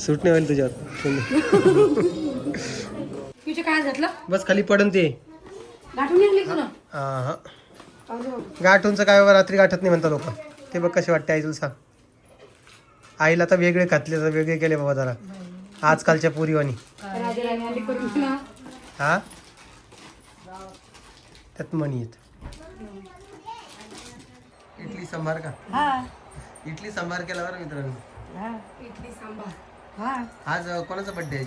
सूट नाही होईल तुझ्यावर. तुझे काय घातलं बस खाली पडन ते. गाठून निघली तुला हा गाठूनचं काय बाबा, रात्री गाठत नाही म्हणता लोक. ते बघ कसे वाटते आई तुला सांग. आईला तर वेगळे घातले तर वेगळे केले बाबा जरा आजकालच्या पुरीवानी. हा त्यात मणी येत. इडली सांबार का? इडली सांबार केला बरं मित्रांनो. इडली सांबार. आज कोणाचा बर्थडे आहे?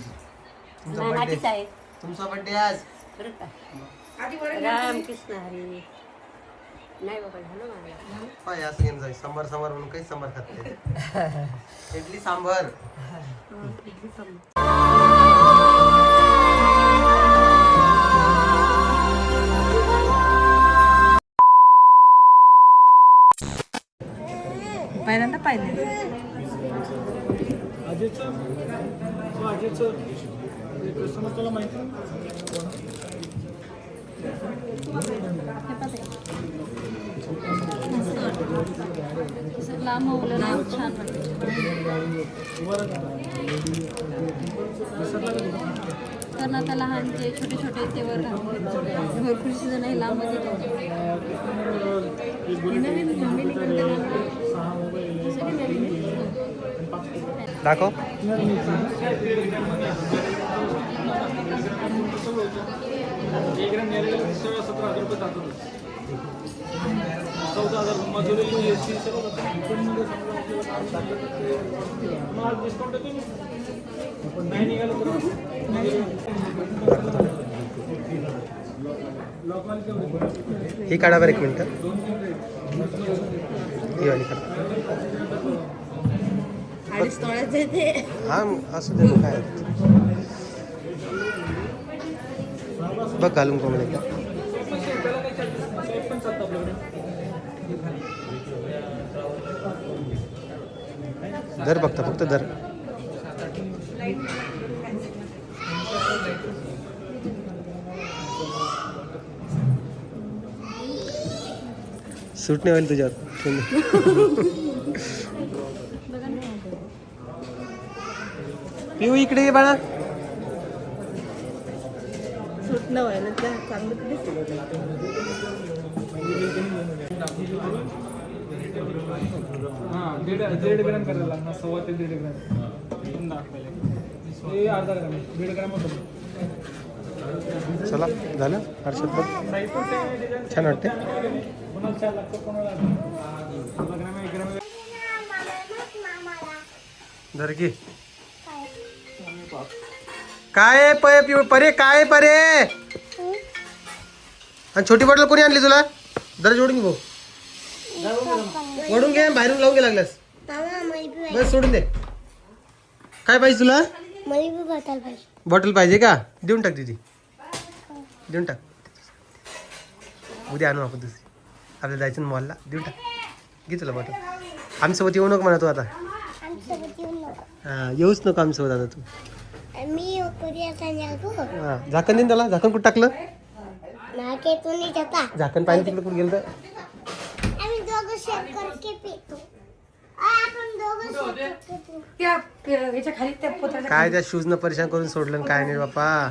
तुमचा बर्थडे. तुमचा बर्थडे आज. रामकृष्ण हरी. नाही बाबा झालं मला. पाय असं घेऊन जाईल. सांबार सांबार म्हणून काही सांबार खात नाही. इडली सांबार. इडली सांबार. पहिल्यांदा पाहिजे तुला माहिती लांब होलं ना छान कारण आता लहान जे छोटे छोटे ते वर भरपूरशी जण हे लांब दाखव. ही काढा बरं एक मिनिट. ही वाली काढा. हा असू दे मग काय बघ घालून कोण का. दर बघता फक्त दर. सूट नाही होईल तुझ्यावर. पिऊ इकडे ये बाळा. सूट न व्हायला चांगलं हां 1.5 ग्रॅम करायला लागणार. 1.25 ते 1.5 ग्रॅम दाखवायला. हे अर्धा ग्रॅम 1.5 ग्रॅम होतं. चला झालं हर्षद बघ छान वाटते. कोणाला 4 लागतं कोणाला अर्धा ग्रॅम 1 ग्रॅम. धर घे. काय परे काय परे. आणि छोटी बॉटल कोणी आणली तुला? जरा जोडून घे ओढून घे. बाहेरून लावून घे लागल्यास. बस सोडून दे. काय पाहिजे तुला? बॉटल पाहिजे का? देऊन टाक दीदी. देऊन टाक. उद्या आणू आपण दुसरी. आपल्याला जायचं ना मॉलला. देऊन टाक. घे तुला बॉटल. आमच्यासोबत येऊ नको म्हणा तू आता. हां येऊच नको आमच्यासोबत आता तू. हां झाकण देईन त्याला. झाकण कुठं टाकलं? झाकण पाहिजे तिकडे कुठं गेलं तर. काय त्या शूज न परेशान करून सोडलं काय नाही बापा.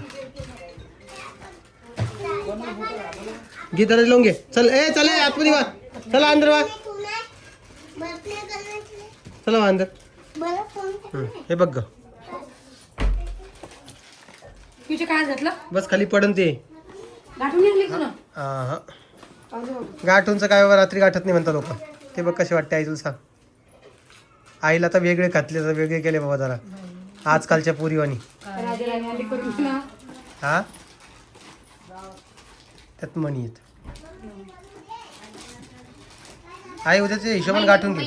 घे दरवाजा लावून घे. चल ए चल आतमध्ये वा. चला अंदर वा. चला वा अंदर. हे बघ ग. तुझे काय घातलं बस खाली पडन ते. गाठून निघली तुला हा गाठूनचं काय बाबा, रात्री गाठत नाही म्हणता लोक. ते बघ कसे वाटते आई तुला सांग. आईला तर वेगळे घातले तर वेगळे केले बाबा जरा आजकालच्या पुरीवानी. हा त्यात मणी येत. आई उद्याचे हिशोबाने गाठून घे.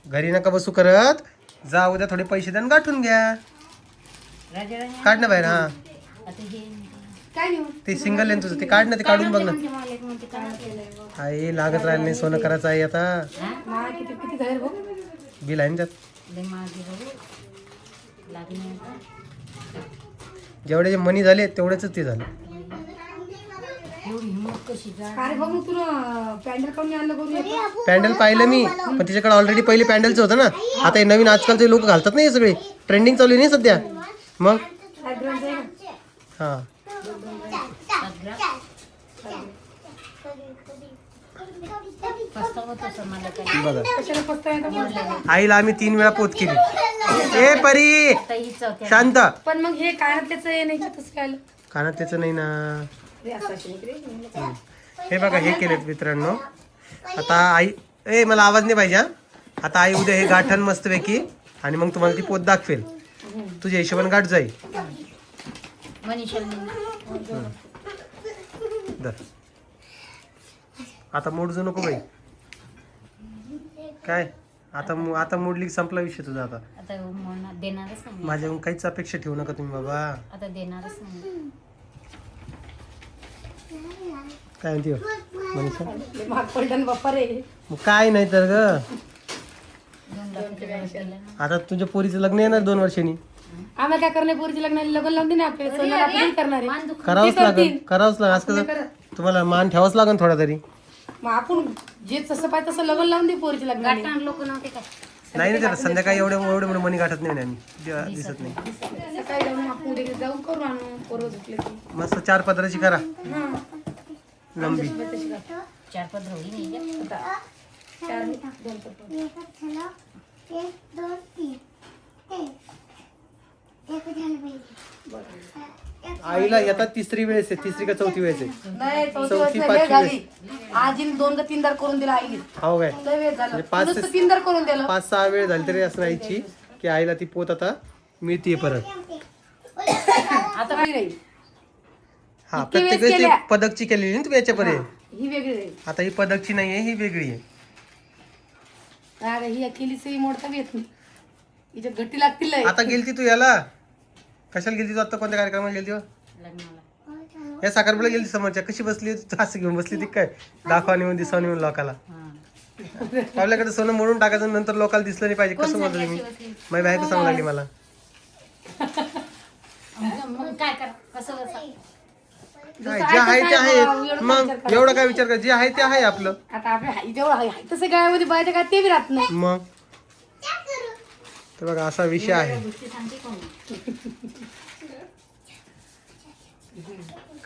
घरी नका बसू करत. जा उद्या थोडे पैसे द्या गाठून घ्या. काढ ना बाहेर. हा ते सिंगल लेन तुझं ते काढ ना. ते काढून बघ ना. आई लागत राहिलं नाही. सोनं करायचं आहे आता. बिल आहे ना त्यात. जेवढे जे मनी झाले तेवढेच ते झाले. अरे बघू तुला पॅन्डल काऊन नाही आणलं बघू पॅन्डल पाहिलं मी, पण त्याच्याकडे ऑलरेडी पहिले पॅन्डलचं होतं ना. आता हे नवीन आजकालचे लोक घालतात ना हे सगळे, ट्रेंडिंग चालू आहे नाही सध्या. मग हा बघा, कशाला पस्तावा आईला आम्ही 3 वेळा पोत केली. ए परी शांत, पण मग हे कानातल्याचं हे नाही तसं काय आलं? कानात त्याचं नाही ना. रे, असं असेल इकडे. हे बघा हे केलेत मित्रांनो. आता आई मला आवाज नाही पाहिजे हा. आता आई उद्या हे गाठण मस्तपैकी आणि मग तुम्हाला ती पोत दाखवेल. तुझ्या हिशोबाने गाठ जाईल. धर. आता मोडजू नको बाई. काय आता मोडली, संपला विषय तुझा. आता देणारच नाही, माझ्याकडून काहीच अपेक्षा ठेवू नका तुम्ही बाबा. आता देणारच नाही. काय म्हणते हो? मनीषा लय महाग पडलं ना बाप्पा रे. मग काय नाही तर ग. आता तुझ्या पोरीचं लग्न येणार 2 वर्षांनी. आम्हाला काय करणार पोरीच्या लग्नाला लग्न लावून दे ना आपल्या सोन्याला आपण करणार आहे. करावंच लागेल, करावंच लागेल. असं कसं तुम्हाला मान ठेवाच लागेल थोडा तरी. मग आपण जे तसं पाहिजे तसं लग्न लावून दे पोरीच्या लग्नाला. लोक नव्हते काय नाही नाही त्याला संध्याकाळी एवढे मनी गाठत नाही म्हणे आम्ही. दिसत नाही. सकाळी जाऊन आपण उद्या जाऊन करू आणू पोरं झोपले की. मस्त 4 पदराची करा हा. लंबी. 4 पदर होईल नाही का? 4 नाही, 2 पत्र. आईला येतात 3री वेळेस आहे. 3री का 4थी वेळेस आहे. नाही, चौथी चौथी, वेळ पाचवी झाली. आजीने 2 का 3 दार करून दिला आईने. हो काय लय वेळ झाला. म्हणजे 5 नुसतं 3 दार करून दिलं. 5-6 वेळ झाली तरी असं राहायची की आईला ती पोत आता मिळतीये परत. आता काय राहील? हा इतकी प्रत्येक वेळेस वेळेस केल्या. पदकची केलेली ना तुम्ही याच्यापर्यंत. ही वेगळी राहील. आता ही पदकची नाहीये, ही वेगळी आहे. अरे ही अकेलीच ही मोडता बी येत नाही. हिच्या घट्टी लागतील लय. आता गेलती तू याला, कशाला गेलती तू? आता कोणत्या कार्यक्रमाला गेलती हो? लग्नाला या साखरपुड्याला गेलती समोरच्या. कशी बसली होती तू? असं घेऊन बसली ती काय? दाखवा नेऊन दिसावं नेऊन लोकाला. आपल्याकडे सोनं मोडून टाकायचं नंतर लोकांना दिसलं नाही पाहिजे. कसं बोलतो तुम्ही? माझी बायको सांगू लागली मला. मग काय कर कसं कसं काय जे आहे ते आहे. मग एवढं काय विचार कर, जे आहे ते आहे आपलं. आता आपल्या हाई जेवढं हाय तसं गायामध्ये बायचं काय ते बी राहत नाही. मग तर बघा असा विषय आहे. गोष्टी सांगते कोण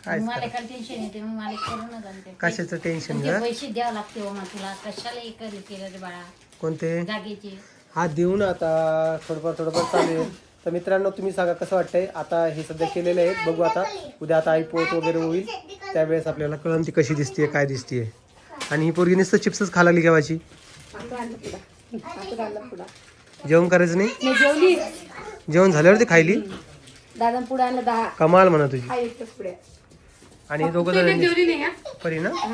काय मला एखादं टेन्शन येते मग मला करूनच आणते. कशाचं टेन्शन तुमचे ग? पैसे द्यावं लागते हो मग तुला कशाला एक केलं रे बाळा कोणते? जागेचे. हा देऊ ना आता थोडंफार चालेल. तर मित्रांनो तुम्ही सांगा कसं वाटतंय. आता हे सध्या केलेलं आहे, बघू आता उद्या. आता आई पोत वगैरे होईल त्यावेळेस आपल्याला कळण ती कशी दिसते काय दिसते. आणि ही पोरगी नुसतं चिप्सच खायला लागली केव्हाची. जेवण करायचं नाही? मी जेवली. जेवण झाल्यावर ती खायली. दादा पुढे आणलं 10. कमाल म्हणा तुझी. हा एकच पुढे. आणि दोघं तू जण जेवली नाही हा? परी ना हा.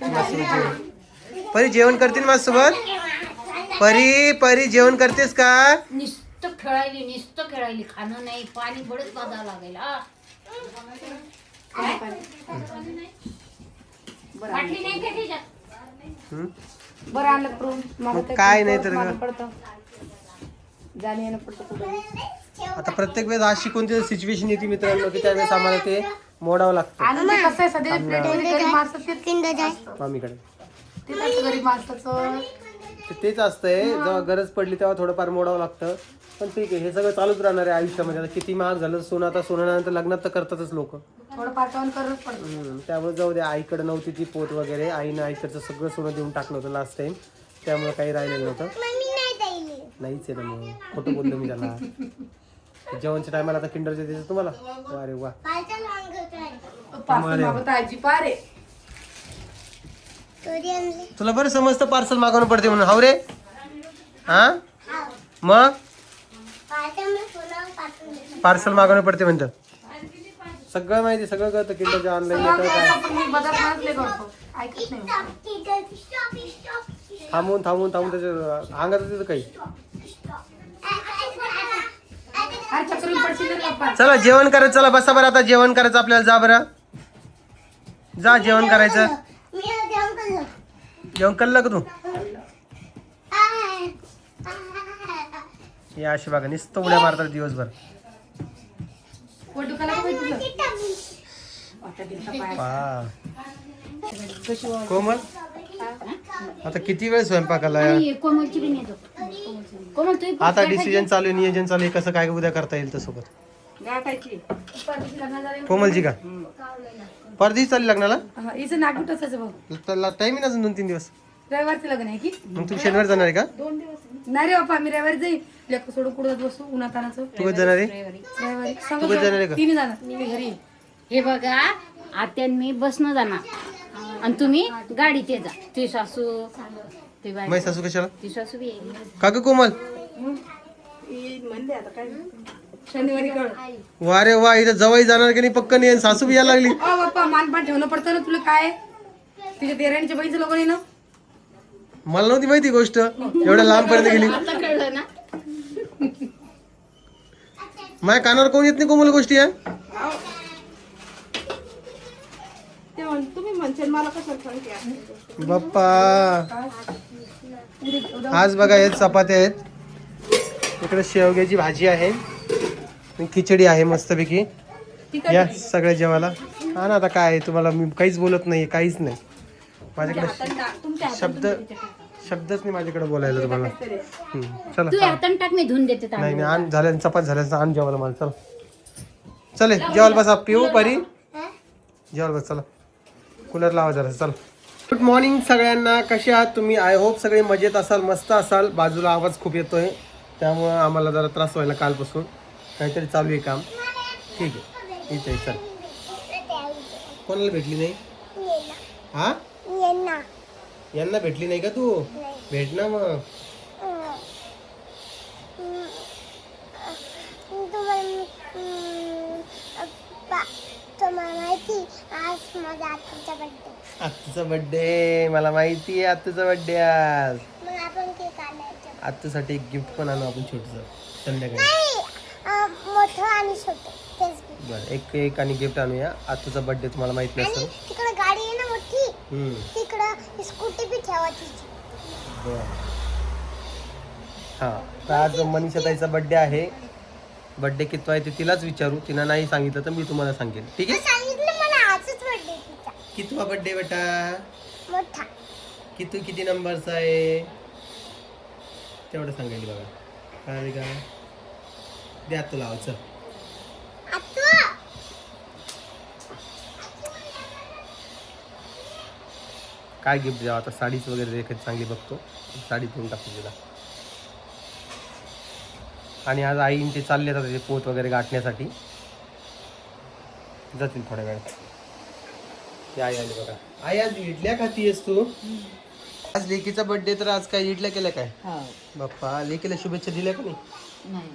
माझ्यासोबत जेवण. परी जेवण करतील माझ्यासोबत? परी जेवण करतेस का? नुसतं खेळायली खाणं नाही पाणी बरंच बाजावं लागेल हा. बाटली नाही का त्याच्यात? हम्म? बरं आणलं करून. मला मग काय नाही तर मागं पडतं. जाणे येणं पडतं पुढे. आता प्रत्येक वेळेस अशी कोणती सिच्युएशन येते मित्रांनो की त्यावेळेस आम्हाला ते मोडावं लागतं. आणि ते कसं आहे सध्या प्लेटमध्ये गरीब माणसं ते मामीकडे असं गरीब माणसाचं तेच असतंय. जेव्हा गरज पडली तेव्हा थोडंफार मोडावं लागतं. पण ठीक आहे, हे सगळं चालूच राहणार आहे आयुष्यामध्ये. आता किती महाग झालं सोनं, आता सोन्यानंतर लग्नात तर करतातच लोक. थोडं पाठवून करत पडतं. त्यामुळे जाऊ दे. आईकडे नव्हती ती पोत वगैरे. आईनं आईकडचं सगळं सोनं देऊन टाकलं होतं लास्ट टाइम. त्यामुळे काही राहिलेलं नव्हतं. नाहीच आहे ना मग खोटं बोललो मी त्याला. जेवणच्या टायमाला आता किंडरचे द्यायचं तुम्हाला. अरे वा पार्सल मागवता आजी पारे. तुला बरं समजतं पार्सल मागवणं पडते म्हणून. हाव रे हा मग पार्सल मागवणं पडते म्हणतात. सगळं माहिती, सगळं कळतं. किंडरच्या ऑनलाईन येतं काय. पण मी बदल नसले करतो. ऐकत नाही. थांबून त्याच्या अंगात तिथं काही. अरे चक्रून पडशील रे बाप्पा. चला जेवण करायचं. चला बसा बरं आता जेवण करायचं आपल्याला. जा बरं जा जेवण करायचं. जेवण कल्लं का तू? या अशी बघा नुसतं उड्या मारतात दिवसभर. पोट दुखायला का बाई तुझं? वाटतं दिलं का पाय? वा कशी वाढ कोमल आता किती वेळ स्वयंपाकाला कोमलची बी नेतो कोमल तू आता डिसिजन चालू आहे, नियोजन चालू आहे, कसं काय उद्या करता येईल त्यासोबत कोमलची का परदेश चालली लग्नाला हिचं नागपूर असायचं भाऊ त्याला टाइम आहे ना अजून 2-3 दिवस रविवारचं लग्न आहे की मग तू शनिवार जाणार आहे का? नाही रे बाप्पा मी रविवारी जाईल लेकरं सोडून कुठं जात बसू उन्हातानाचं तू कधी जाणार आहे? रविवारी तू कधी जाणार आहे का? तिने जाणार मी घरी येईन. हे बघा आत्यान मी बसनं जाणार आणि तुम्ही गाडीत ये जा ती सासू ती बाई माझी सासू कशाला ती सासू बी येईल का ग कोमल शनिवारी कळ वा रे वा इथं जवळ जाणार की नाही पक्क नाही आणि सासू बी यायला लागली अ बाप्पा मानपान ठेवणं पडतं ना तुला काय तिच्या देराणीच्या बहिणीचं लोक नाही ना मला नव्हती माहिती गोष्ट एवढ्या लांब पर्यंत गेली आता कळलं ना माझ्या कानावर कोण येत नाही कोमल गोष्टी या बाप्पा आज बघा हे चपात्या आहेत इकडे शेवग्याची भाजी आहे आणि खिचडी आहे मस्तपैकी या सगळ्या जेवायला हा ना आता काय आहे, तुम्हाला मी काहीच बोलत नाही काहीच नाही माझ्याकडे शब्दच नाही माझ्याकडे बोलायला तुम्हाला चला तू हातान टाक मी धुवून देते तांदूळ. नाही नाही आण झाल्या चपात झाल्या आण जेवायला मला चला चले जेवायला बसा पिऊ परी जेवायला बस चला कूलर लावा जरा चला गुड मॉर्निंग सगळ्यांना कसे आहात तुम्ही आय होप सगळे मजेत असाल मस्त असाल बाजूला आवाज खूप येतोय त्यामुळं आम्हाला जरा त्रास व्हायला कालपासून काहीतरी चालू आहे काम ठीक आहे इथे चल कोणाला भेटली नाही हा यांना भेटली नाही का तू भेट ना मग आत्तूचा बर्थडे मला माहिती आहे आत्तूचा बर्थडे आज आत्तूसाठी एक गिफ्ट पण आणू आपण छोटस संध्याकाळी बरं एक केक आणि गिफ्ट आणूया आत्तूचा बर्थडे तुम्हाला माहित नसेल तिकडे गाडी आहे ना मोठी तिकडं स्कूटी बी ठेवायची बरं हां तर आज मनीषा ताईचा बर्थडे आहे बर्थडे कितवा आहे ते तिलाच विचारू तिनं नाही सांगितलं तर मी तुम्हाला सांगेन ठीक आहे सांगितलं मला आजच बर्थडे तिचा कितवा बर्थडे बेटा मोठा किती नंबरचा आहे तेवढं सांगायला बघा काय का द्या तुला लावायचं काय गिफ्ट द्यावं आता साडीच वगैरे एखादी चांगली बघतो साडी घेऊन टाकतो तिला आणि आज आईन ते चालले आता त्याचे पोत वगैरे गाठण्यासाठी जातील थोड्या वेळात ते आई आली बघा आई आज इडल्या खातीयस तू आज लेकीचा बर्थडे तर आज काय इडल्या केल्या काय बाप्पा लेकीला शुभेच्छा दिल्या का नाही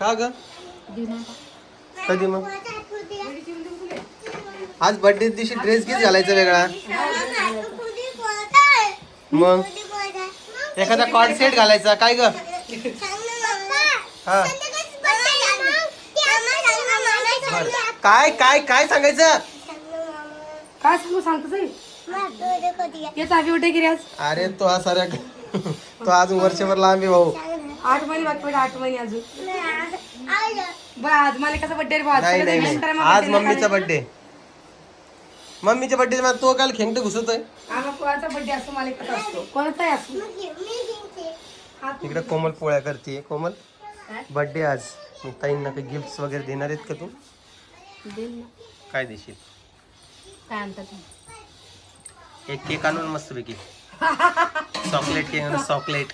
का ग कधी मग आज बर्थडे दिवशी ड्रेस किती घालायचा वेगळा मग एखादा कॉर्ड सेट घालायचा काय ग हा काय काय काय सांगायचं काय सांगू सांगतो येत आधी उठे गिरी आज अरे तो हा साऱ्या तो आज वर्षभर लांब आहे भाऊ 8 महिने बाकी पडे 8 महिने अजून बरं आज मला कसा बड्डे नाही नाही नाही आज मम्मीचा बर्थडे मम्मीच्या बर्थडे मध्ये तो काल खेंगट घुसतोय आम्हा कोणाचा बड्डे असतो मला कसा असतो कोणाचाही असतो इकडे कोमल पोळ्या करते कोमल बर्थडे आज मग ताईंना काही गिफ्ट वगैरे देणार आहेत का तू काय देशील काय आणतात एक केक आणून मस्त पैकी चॉकलेट केक आणून चॉकलेट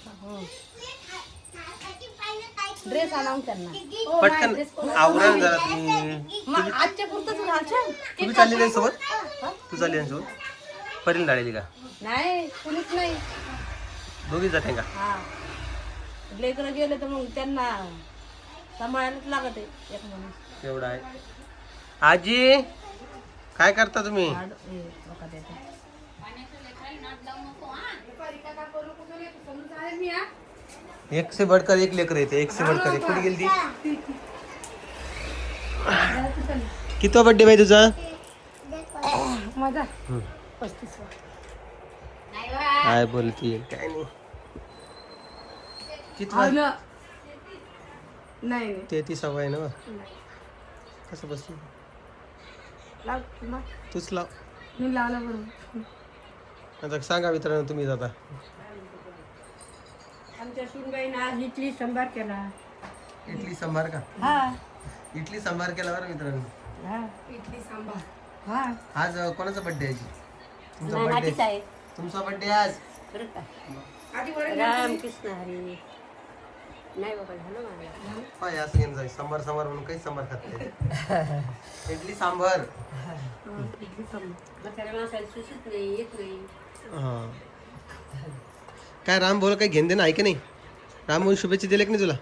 ड्रेस आणून करणार पटकन आवरण जरा तुम्ही आजच्या पुरतच तुम्ही चालली नाही सोबत तू चालली नाही सोबत परील डाळेली का नाही कुणीच नाही दोघी जाते का हा लेकरं गेले तर मग त्यांना सांभाळायलाच लागत आहे एक माणूस एवढा आहे आजी काय करता तुम्ही एक से बढ़कर एक लेकर येते एक से बढ़कर एक कुठे गेली ती कितवा बर्थडे भाई तुझा माझा काय बोलतीये काय नाही कितवा नाही 33 आहे ना कसं बसली लाव तूच लाव मी लावला बरोबर आता सांगा मित्रांनो तुम्ही आता. आमच्या सुनबाईनं आज इडली सांबार केला. इडली सांबार का? हा इडली सांबार केला बरं मित्रांनो. हा इडली सांबार. हा आज कोणाचा बर्थडे आहे? तुमचा नाही, बर्थडे. नातीचा आहे. तुमचा बर्थडे आज. बरं का? आधी वरण रामकृष्ण हरी. नाही बाबा झालं मला. पाय असं घेऊन जाईल. सांबार सांबार म्हणून काही सांबार खात नाही. इडली सांबार. इडली सांबार. म्हाताऱ्या माणसाला सुचत नाही, येत नाही. हा. काय राम बोल काही घेण देणं आहे की नाही? राम बोल शुभेच्छा दिल्या की नाही तुला?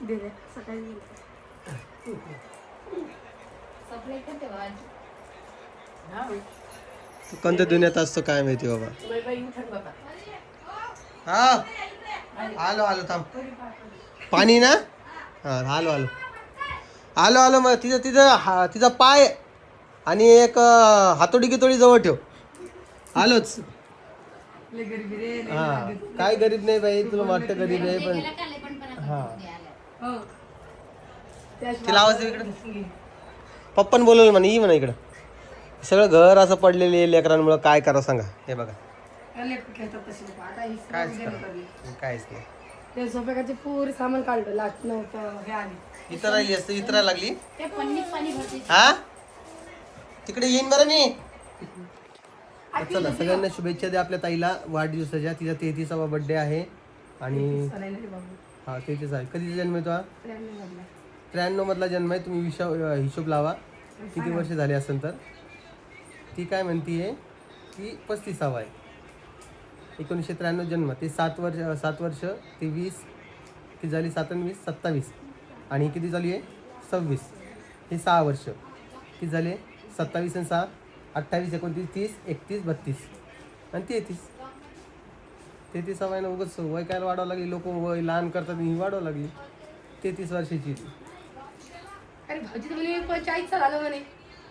दिले सकाळी दिले. हा तू कोणत्या दुनियात असतो काय माहिती बाबा. बाई उठत बाबा. हा आलो आलो थांब. पाणी ना? हा आलो आलो आलो आलो. मग तिचं तिचं तिचा पाय आणि एक हातोडी गितोडी जवळ ठेव. आलोच. हा काय गरीब नाही बाई, तुला वाटतं गरीब आहे पण हा. तिला आवाज दे इकडं. पप्पान बोलवलं म्हणे ये म्हणा इकडं. सगळं घर असं पडलेलं आहे लेकरांमुळे, काय करा सांगा. हे बघा कायच कायच नाही. ते स्वयंपाकाचे पुरे सामान काढलं, लाट नव्हतं हे आले. इतर राहिली असते, इतर लागली. ते पन्नीत पाणी भरते. हा तिकडे येईन बरं मी. चला सगळ्यांना शुभेच्छा द्या आपल्या ताईला वाढदिवसाच्या. तिचा 33वा बर्थडे आहे आणि हा 33 आहे. कधीचा जन्म आहे तो? 93 मधला जन्म आहे. तुम्ही हिशोब लावा किती वर्ष झाले असेल तर. ती काय म्हणतीये की 35वा आहे. 1993 जन्म. ते 7 वर्ष ते 20 ती झाली 7 आणि 20 27 आणि किती झाली आहे 26. हे 6 वर्ष किती झाले 27 आणि 6 28 29 30 31 32 आणि 33 वयानं उगाच वय काय वाढवावं लागली. लोक वय लहान करतात, ही वाढवावं लागली. 33 वर्षाची ती. अरे भाऊजी तर म्हणे 45 झालं म्हणे.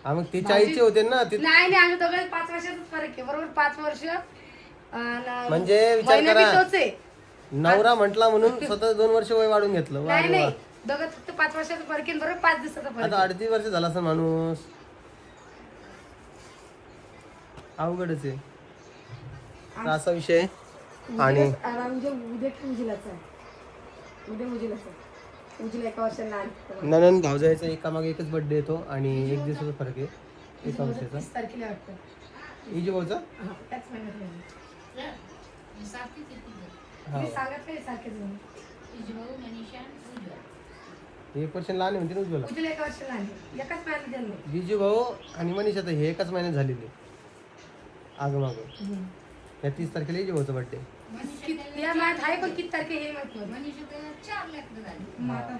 हा मग ते 40चे होते ना ते. नाही नाही आम्ही दोघं 5 वर्षाचाच फरक आहे. बरोबर 5 वर्ष. म्हणजे विचार करा, तोच आहे. नवरा म्हटला म्हणून स्वतः 2 वर्ष वय वाढून घेतलं. वा नाही रे वा. नाही दोघं फक्त 5 वर्षाचा फरक आहे. बरोबर 5 दिवसाचा फरक आता 38 वर्ष झाला असं माणूस. अवघडच आहे. तर असा विषय आहे. आणि उद्या उजिलाचा आहे. उद्या उजिलाचा आहे. उजिला 1 वर्षाला लहान. ननन भावजाईचा एकामागे एकच बर्थडे येतो आणि 1 दिवसाचा फरक आहे 1 वर्षाचा. 30 तारखेला वाटतं. इजी भाऊचा त्याच महिन्यात आहे. हा मी सांगितलंय सारखेच म्हणून. 1 वर्ष लहान आहे म्हणते ना उज्ज्वला. उजिला 1 वर्ष लहान आहे. एकाच महिन्यात जन्म आहे. बिजू भाऊ आणि मनीषा तर हे एकाच महिन्यात झालेले आगमाग. या 30 तारखेला इजी भाऊचा बर्थडे. या महिन्यात आहे पण किती तारखे हे माहित नाही. मग आता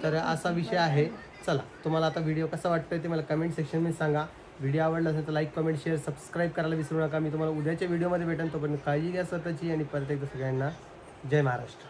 तर असा विषय आहे. चला तुम्हाला आता व्हिडिओ कसा वाटतोय ते मला कमेंट सेक्शनमध्ये सांगा. व्हिडिओ आवडला असेल तर लाईक कमेंट शेअर सबस्क्राईब करायला विसरू नका. मी तुम्हाला उद्याच्या व्हिडिओमध्ये भेटेन. तोपर्यंत काळजी घ्या स्वतःची आणि परत एकदा सगळ्यांना जय महाराष्ट्र.